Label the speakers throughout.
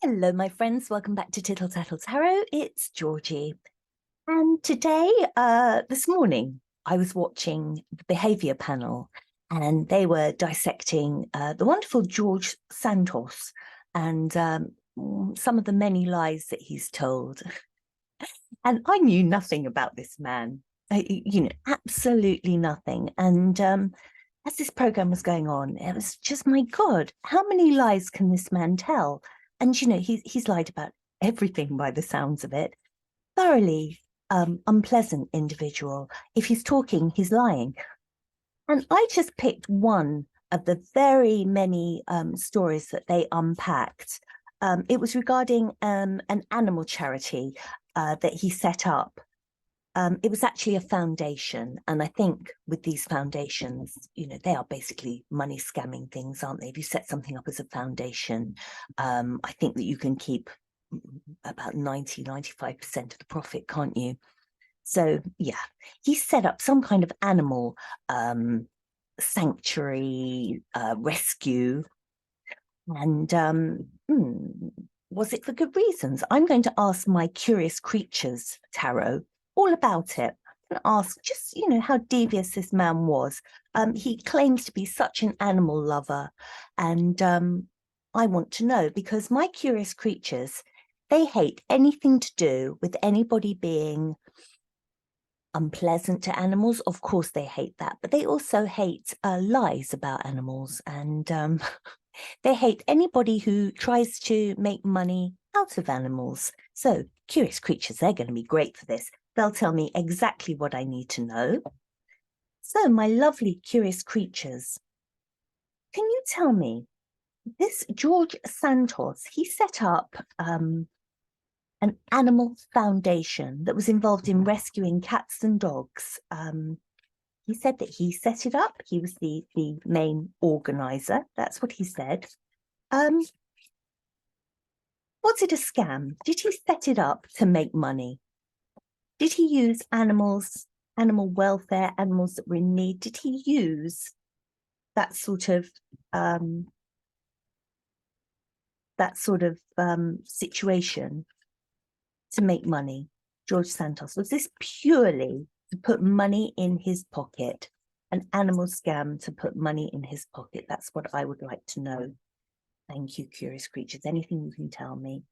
Speaker 1: Hello, my friends. Welcome back to Tittle Tattle Tarot. It's Georgie. And today, this morning, I was watching the behavior panel and they were dissecting the wonderful George Santos and some of the many lies that he's told. And I knew nothing about this man, absolutely nothing. And as this program was going on, it was just, my God, how many lies can this man tell? And, he's lied about everything by the sounds of it. Thoroughly unpleasant individual. If he's talking, he's lying. And I just picked one of the very many stories that they unpacked. It was regarding an animal charity that he set up. It was actually a foundation. And I think with these foundations, they are basically money scamming things, aren't they? If you set something up as a foundation, I think that you can keep about 95% of the profit, can't you? So, yeah, he set up some kind of animal sanctuary rescue. And was it for good reasons? I'm going to ask my Curious Creatures tarot all about it and ask just, how devious this man was. He claims to be such an animal lover. And I want to know, because my Curious Creatures, they hate anything to do with anybody being unpleasant to animals. Of course, they hate that, but they also hate lies about animals. And they hate anybody who tries to make money out of animals. So, Curious Creatures, they're going to be great for this. They'll tell me exactly what I need to know. So, my lovely Curious Creatures, can you tell me, this George Santos, he set up an animal foundation that was involved in rescuing cats and dogs. He said that he set it up. He was the main organizer. That's what he said. Was it a scam? Did he set it up to make money? Did he use animals, animal welfare, animals that were in need? Did he use that sort of situation to make money? George Santos, was this purely to put money in his pocket, an animal scam to put money in his pocket? That's what I would like to know. Thank you, Curious Creatures. Anything you can tell me?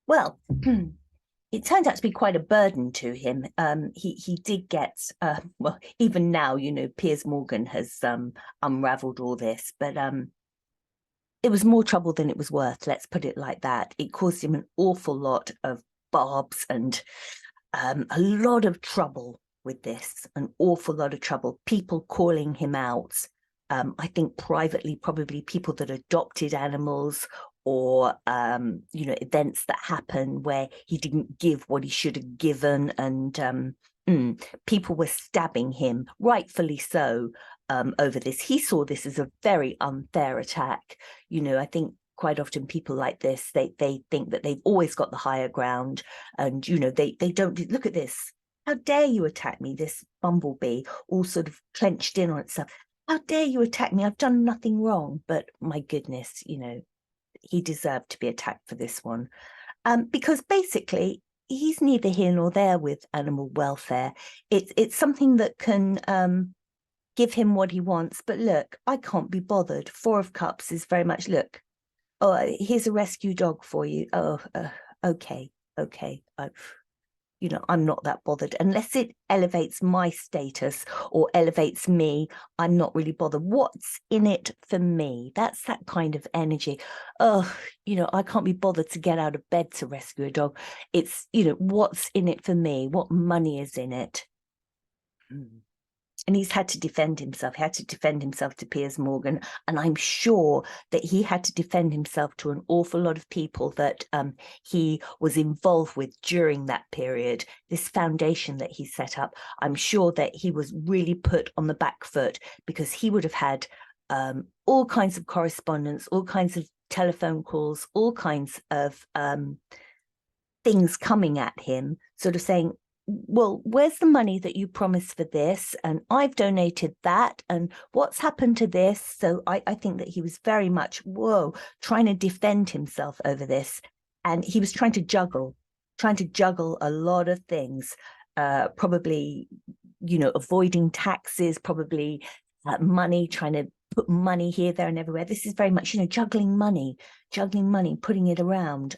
Speaker 1: Well, it turned out to be quite a burden to him. He did get, well, even now, Piers Morgan has unraveled all this, but it was more trouble than it was worth, let's put it like that. It caused him an awful lot of barbs and a lot of trouble with this, an awful lot of trouble, people calling him out. I think privately, probably people that adopted animals, or events that happen where he didn't give what he should have given, and people were stabbing him, rightfully so, over this. He saw this as a very unfair attack. I think quite often people like this, they think that they've always got the higher ground, and they don't look at this. How dare you attack me, this bumblebee, all sort of clenched in on itself. How dare you attack me? I've done nothing wrong. But my goodness, he deserved to be attacked for this one, because basically he's neither here nor there with animal welfare. It's something that can give him what he wants. But look, I can't be bothered. Four of Cups is very much, look, oh, here's a rescue dog for you. Oh, okay. I'm not that bothered. Unless it elevates my status or elevates me, I'm not really bothered. What's in it for me? That's that kind of energy. Oh, I can't be bothered to get out of bed to rescue a dog. It's, what's in it for me? What money is in it? And he's had to defend himself. He had to defend himself to Piers Morgan. And I'm sure that he had to defend himself to an awful lot of people that he was involved with during that period. This foundation that he set up, I'm sure that he was really put on the back foot, because he would have had all kinds of correspondence, all kinds of telephone calls, all kinds of things coming at him, sort of saying, well, where's the money that you promised for this? And I've donated that. And what's happened to this? So I think that he was very much, trying to defend himself over this. And he was trying to juggle a lot of things, probably, avoiding taxes, probably money, trying to put money here, there, and everywhere. This is very much, juggling money, putting it around.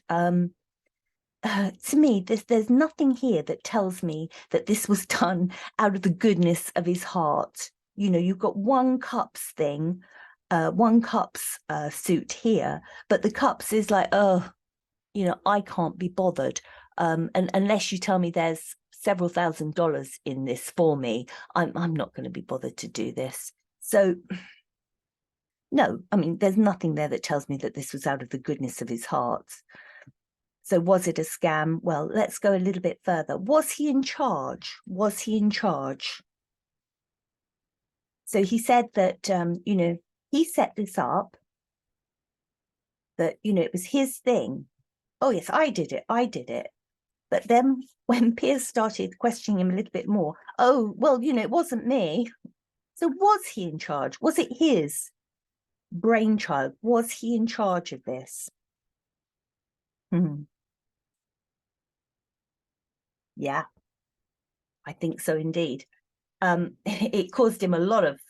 Speaker 1: To me, there's nothing here that tells me that this was done out of the goodness of his heart. You've got one cups thing, one cups suit here, but the cups is like, I can't be bothered. And unless you tell me there's several $1,000s in this for me, I'm not going to be bothered to do this. So no, I mean, there's nothing there that tells me that this was out of the goodness of his heart. So was it a scam? Well, let's go a little bit further. Was he in charge? So he said that, he set this up, that, it was his thing. Oh, yes, I did it. But then when Piers started questioning him a little bit more, oh, well, it wasn't me. So was he in charge? Was it his brainchild? Was he in charge of this? Yeah, I think so indeed. It caused him a lot of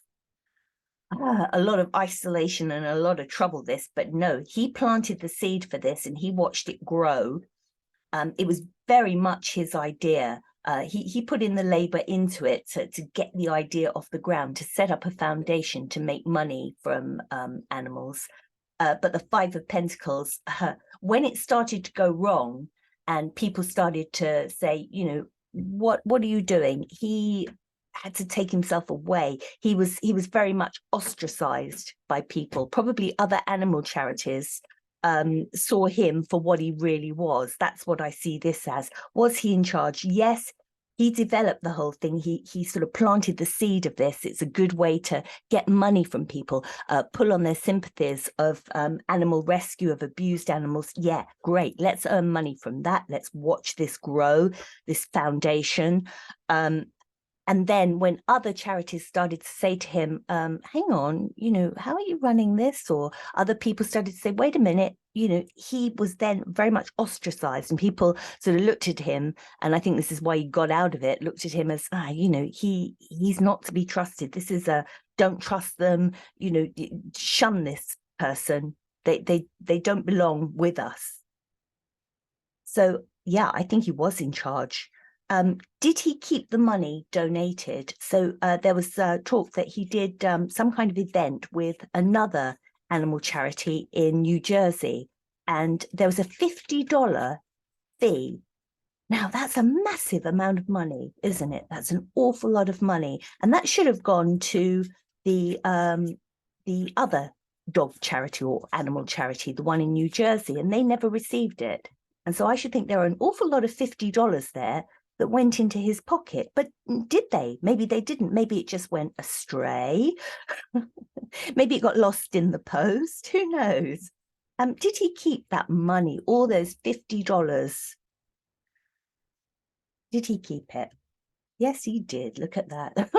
Speaker 1: isolation and a lot of trouble, this, but no, he planted the seed for this and he watched it grow. It was very much his idea. He put in the labor into it to get the idea off the ground, to set up a foundation to make money from animals. But the Five of Pentacles, when it started to go wrong and people started to say, what are you doing? He had to take himself away. He was very much ostracized by people. Probably other animal charities saw him for what he really was. That's what I see this as. Was he in charge? Yes, he developed the whole thing. He sort of planted the seed of this. It's a good way to get money from people, pull on their sympathies of animal rescue, of abused animals. Yeah, great. Let's earn money from that. Let's watch this grow, this foundation. And then when other charities started to say to him, hang on, how are you running this? Or other people started to say, wait a minute, he was then very much ostracized, and people sort of looked at him, and I think this is why he got out of it, looked at him as, he's not to be trusted. This is don't trust them, shun this person. They don't belong with us. So, yeah, I think he was in charge. Did he keep the money donated? So there was talk that he did some kind of event with another animal charity in New Jersey, and there was a $50 fee. Now, that's a massive amount of money, isn't it? That's an awful lot of money. And that should have gone to the other dog charity or animal charity, the one in New Jersey, and they never received it. And so I should think there are an awful lot of $50 there that went into his pocket. But did they? Maybe they didn't. Maybe it just went astray. Maybe it got lost in the post. Who knows? Did he keep that money, all those $50? Did he keep it? Yes, he did. Look at that. Look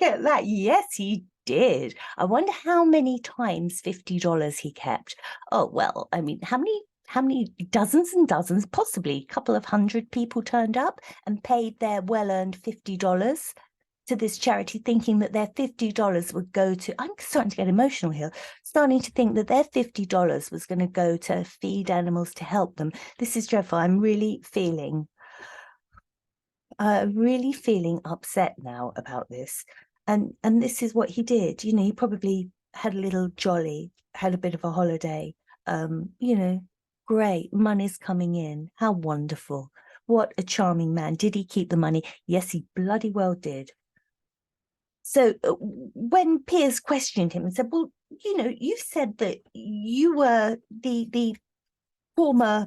Speaker 1: at that. Yes, he did. I wonder how many times $50 he kept. Oh, well, I mean, how many dozens and dozens, possibly a couple of hundred people turned up and paid their well-earned $50 to this charity, thinking that their $50 would go to, I'm starting to get emotional here, starting to think that their $50 was going to go to feed animals, to help them. This is dreadful. I'm really feeling upset now about this. And this is what he did. He probably had a little jolly, had a bit of a holiday, great, money's coming in. How wonderful. What a charming man. Did he keep the money? Yes, he bloody well did. So when Piers questioned him and said, well, you said that you were the former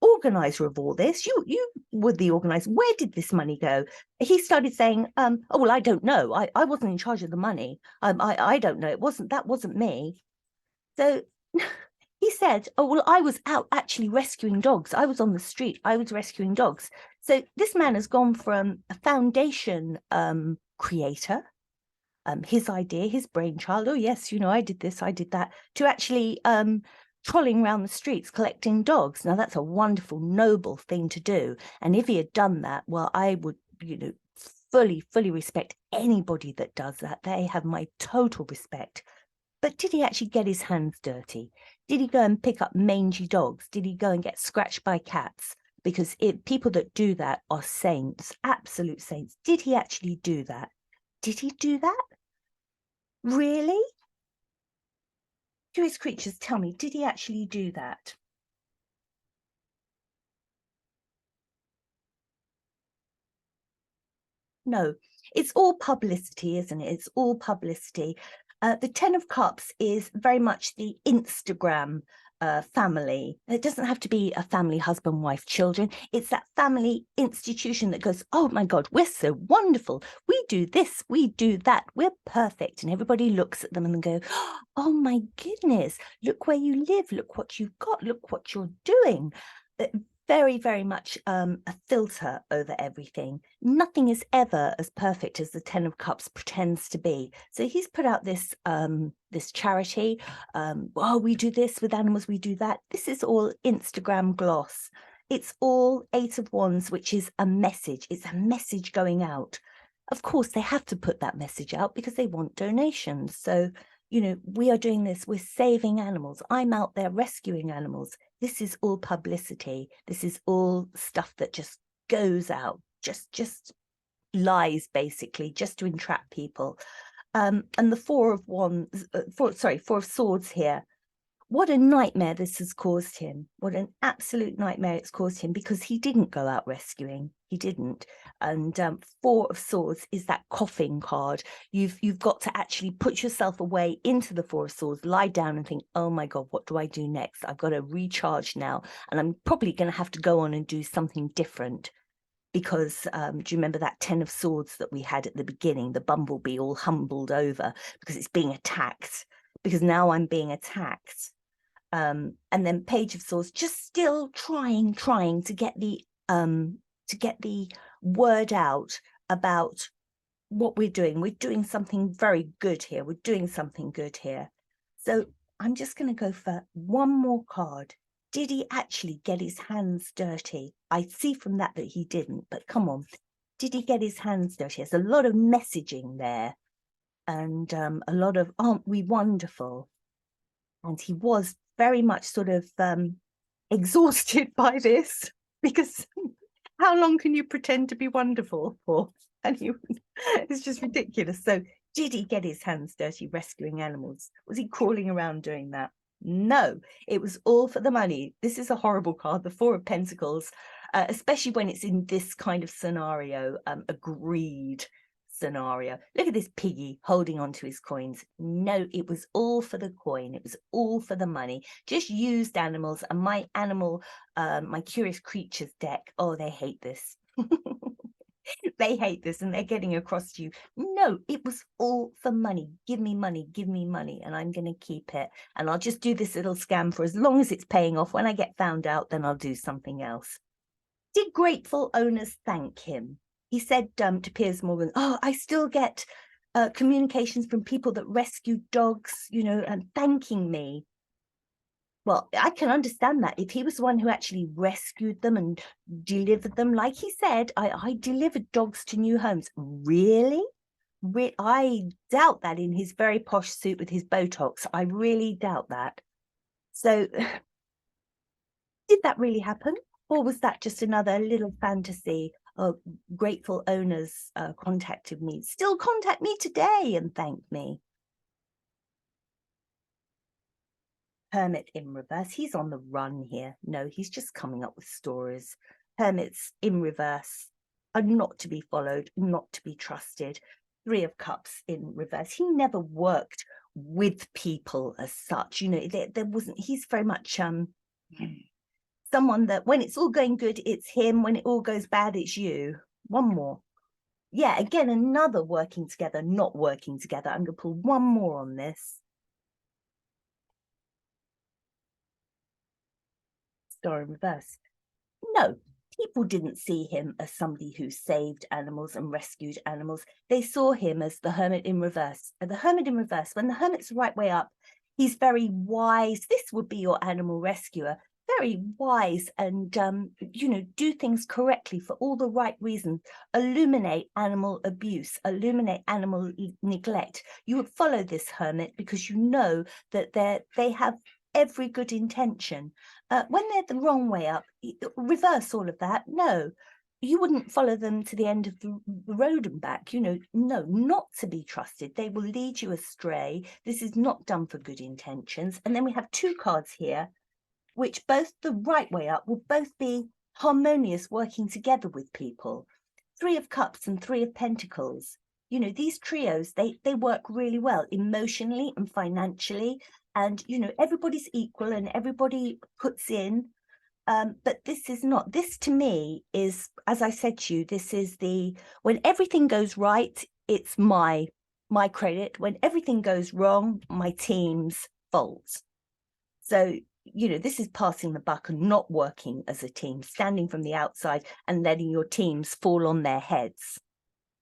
Speaker 1: organizer of all this. You were the organizer. Where did this money go? He started saying, oh, well, I don't know. I wasn't in charge of the money. I don't know. That wasn't me. So He said, oh, well, I was out actually rescuing dogs. I was on the street. I was rescuing dogs. So this man has gone from a foundation creator, his idea, his brainchild. Oh, yes, I did this, I did that, to actually trolling around the streets collecting dogs. Now, that's a wonderful, noble thing to do. And if he had done that, well, I would, fully respect anybody that does that. They have my total respect. But did he actually get his hands dirty? Did he go and pick up mangy dogs? Did he go and get scratched by cats? Because people that do that are saints, absolute saints. Did he actually do that? Did he do that? Really? Curious creatures, tell me, did he actually do that? No, it's all publicity, isn't it? It's all publicity. The Ten of Cups is very much the Instagram family. It doesn't have to be a family, husband, wife, children. It's that family institution that goes, oh my God, we're so wonderful. We do this, we do that. We're perfect. And everybody looks at them and go, oh my goodness, look where you live. Look what you've got. Look what you're doing. Very, very much a filter over everything. Nothing is ever as perfect as the Ten of Cups pretends to be. So he's put out this this charity. We do this with animals, we do that. This is all Instagram gloss. It's all Eight of Wands, which is a message. It's a message going out. Of course, they have to put that message out because they want donations. So, we are doing this. We're saving animals. I'm out there rescuing animals. This is all publicity. This is all stuff that just goes out, just lies, basically, just to entrap people. And the Four of Swords here. What a nightmare this has caused him. What an absolute nightmare it's caused him, because he didn't go out rescuing. He didn't. And Four of Swords is that coughing card. You've got to actually put yourself away into the Four of Swords, lie down and think, oh my God, what do I do next? I've got to recharge now. And I'm probably going to have to go on and do something different. Because do you remember that Ten of Swords that we had at the beginning, the bumblebee all humbled over because it's being attacked, because now I'm being attacked. And then Page of Swords, just still trying to get the word out about what we're doing. We're doing something very good here. We're doing something good here. So I'm just going to go for one more card. Did he actually get his hands dirty? I see from that he didn't, but come on. Did he get his hands dirty? There's a lot of messaging there, and a lot of, aren't we wonderful? And he was very much sort of exhausted by this, because how long can you pretend to be wonderful for? And it's just ridiculous. So did he get his hands dirty rescuing animals? Was he crawling around doing that? No, it was all for the money. This is a horrible card, the Four of Pentacles, especially when it's in this kind of scenario, a greed scenario. Look at this piggy holding on to his coins. No, it was all for the coin. It was all for the money. Just used animals. And my animal, my Curious Creatures deck, oh, they hate this. They hate this, and they're getting across to you. No, it was all for money. Give me money, and I'm going to keep it. And I'll just do this little scam for as long as it's paying off. When I get found out, then I'll do something else. Did grateful owners thank him? He said to Piers Morgan, oh, I still get communications from people that rescue dogs, and thanking me. Well, I can understand that. If he was the one who actually rescued them and delivered them, like he said, I delivered dogs to new homes. Really? I doubt that in his very posh suit with his Botox. I really doubt that. So did that really happen? Or was that just another little fantasy of grateful owners contacted me? Still contact me today and thank me. Hermit in reverse. He's on the run here. No, he's just coming up with stories. Hermits in reverse are not to be followed, not to be trusted. Three of Cups in reverse. He never worked with people as such. There wasn't, he's very much someone that when it's all going good, it's him. When it all goes bad, it's you. One more. Yeah, again, another working together, not working together. I'm going to pull one more on this. Star in reverse. No, people didn't see him as somebody who saved animals and rescued animals. They saw him as the hermit in reverse. And the hermit in reverse, when the hermit's the right way up, he's very wise. This would be your animal rescuer, very wise, and do things correctly for all the right reasons, illuminate animal abuse, illuminate animal neglect. You would follow this hermit because you know that they have every good intention. When they're the wrong way up, reverse all of that. No, you wouldn't follow them to the end of the road and back. No, not to be trusted. They will lead you astray. This is not done for good intentions. And then we have two cards here, which both the right way up will both be harmonious, working together with people. Three of Cups and Three of Pentacles. These trios, they work really well emotionally and financially. And, everybody's equal and everybody puts in. But this is not. This to me is, as I said to you, this is when everything goes right, it's my credit. When everything goes wrong, my team's fault. So, this is passing the buck and not working as a team, standing from the outside and letting your teams fall on their heads.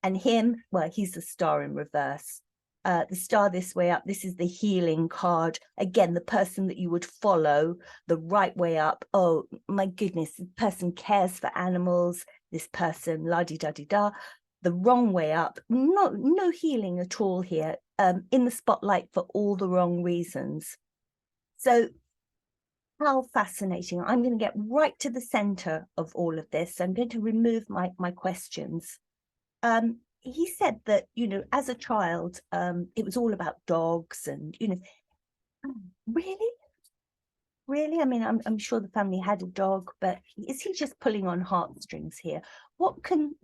Speaker 1: And him, well, he's the Star in reverse. The Star this way up, this is the healing card. Again, the person that you would follow the right way up. Oh, my goodness, this person cares for animals. This person, la-di-da-di-da. The wrong way up, no healing at all here. In the spotlight for all the wrong reasons. So how fascinating. I'm going to get right to the center of all of this. I'm going to remove my questions. He said that, as a child, it was all about dogs and, really? I mean, I'm sure the family had a dog, but is he just pulling on heartstrings here? What can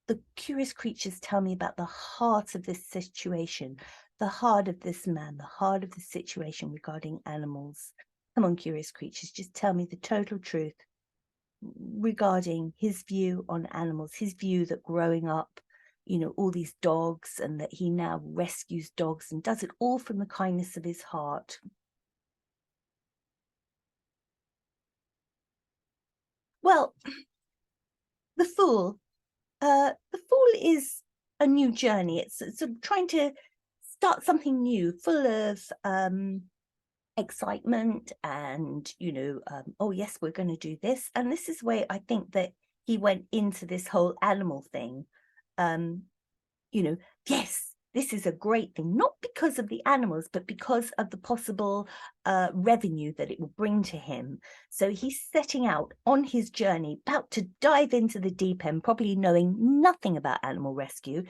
Speaker 1: the curious creatures tell me about the heart of this situation, the heart of this man, the heart of the situation regarding animals? Come on, curious creatures, just tell me the total truth regarding his view on animals, his view that growing up, all these dogs, and that he now rescues dogs and does it all from the kindness of his heart. Well, the Fool. The Fool is a new journey. It's sort of trying to start something new, full of excitement and, oh yes, we're going to do this. And this is where I think that he went into this whole animal thing. Yes, this is a great thing, not because of the animals, but because of the possible revenue that it will bring to him. So he's setting out on his journey, about to dive into the deep end, probably knowing nothing about animal rescue.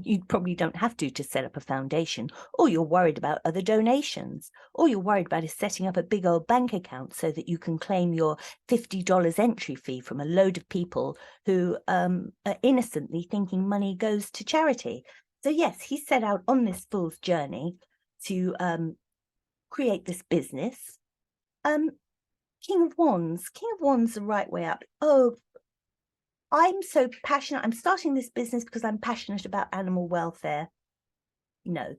Speaker 1: You probably don't have to set up a foundation. All you're worried about are the donations. All you're worried about is setting up a big old bank account so that you can claim your $50 entry fee from a load of people who are innocently thinking money goes to charity. So yes, he set out on this fool's journey to create this business. King of Wands, the right way up. Oh, I'm so passionate. I'm starting this business because I'm passionate about animal welfare. No,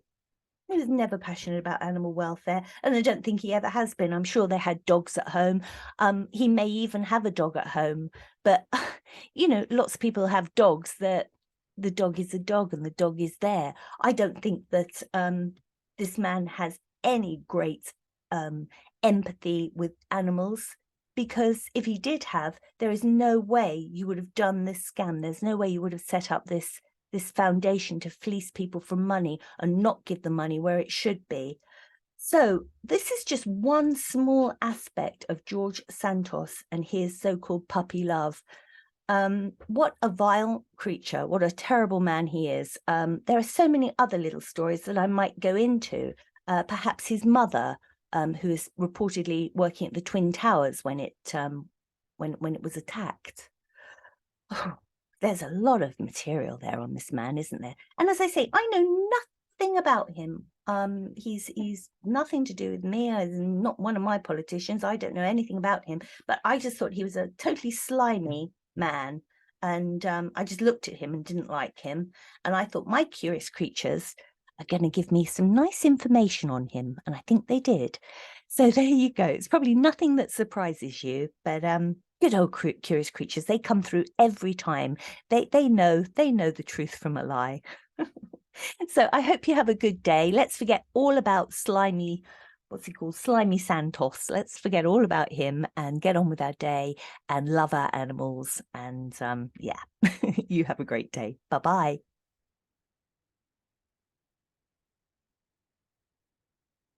Speaker 1: he was never passionate about animal welfare. And I don't think he ever has been. I'm sure they had dogs at home. He may even have a dog at home. But, lots of people have dogs that the dog is a dog and the dog is there. I don't think that this man has any great empathy with animals. Because if he did have, there is no way you would have done this scam. There's no way you would have set up this foundation to fleece people for money and not give the money where it should be. So this is just one small aspect of George Santos and his so-called puppy love. What a vile creature. What a terrible man he is. There are so many other little stories that I might go into. Perhaps his mother, who is reportedly working at the Twin Towers when it was attacked. Oh, there's a lot of material there on this man, isn't there? And as I say, I know nothing about him. He's nothing to do with me. I'm not one of my politicians. I don't know anything about him. But I just thought he was a totally slimy man. And I just looked at him and didn't like him. And I thought, my curious creatures are going to give me some nice information on him. And I think they did. So there you go. It's probably nothing that surprises you, but good old curious creatures. They come through every time. They know the truth from a lie. So I hope you have a good day. Let's forget all about slimy, what's he called? Slimy Santos. Let's forget all about him and get on with our day and love our animals. And yeah, you have a great day. Bye-bye.